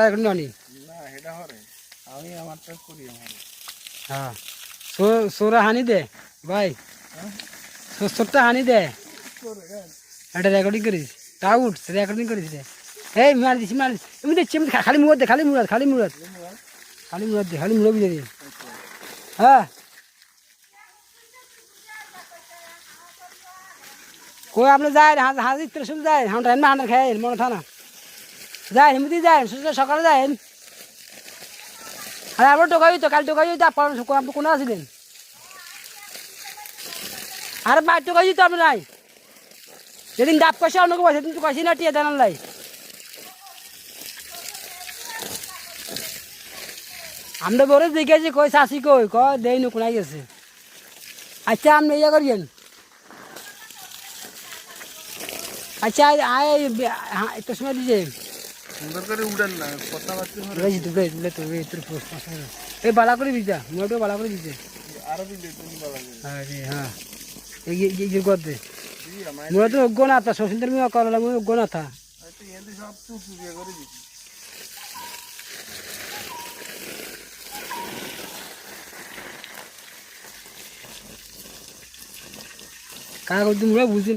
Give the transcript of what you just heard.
এখন জানি না এটা হরে আমি আমারটা করি আমার হ্যাঁ সোরা হানি দে ভাই ছোট্ট হানি দে এটা রেকর্ডিং করিস টাউট রেকর্ডিং করিস রে এই মারিস এমনি দেখছি এমনি খালি মুড়াদ দে খালি মুড়াদ দে খালি মুড়া বিজে দিয়ে হ্যাঁ কই আপনি যায় হাজির ত্রিশুল যায় হান্ডার খাই মনে থানা যায় এমনি যায় সকালে যায় আরে আবার টোকাই তো কাল টোকাই তো আপনি কোনো আসলেন আরে বাইর টোকাই তো আপনি নাই যেদিন ডাব কষে অন্য কেউ সেদিন তো কষি না টিয়া জানান লাই আমরা বড় দেখেছি কই চাষি কই দেই নো কোনাই গেছে আচ্ছা আপনি ইয়ে করিয়েন আচ্ছা আয় একটু সময় দিছে সুন্দর করে উড়ান না কথাবার্তা হরে এই বালা করে দিতা মোটো বালা করে দিতে আরো দিলে তুমি বলা আরে হ্যাঁ এই করতে জি আমার মোরা তো অজ্ঞ না তা শশীন্দ্র মিয়া করলা আমি অজ্ঞ না থা তো এন্ড সব চুপ করে দিছি কাগজ তোমরা বুঝি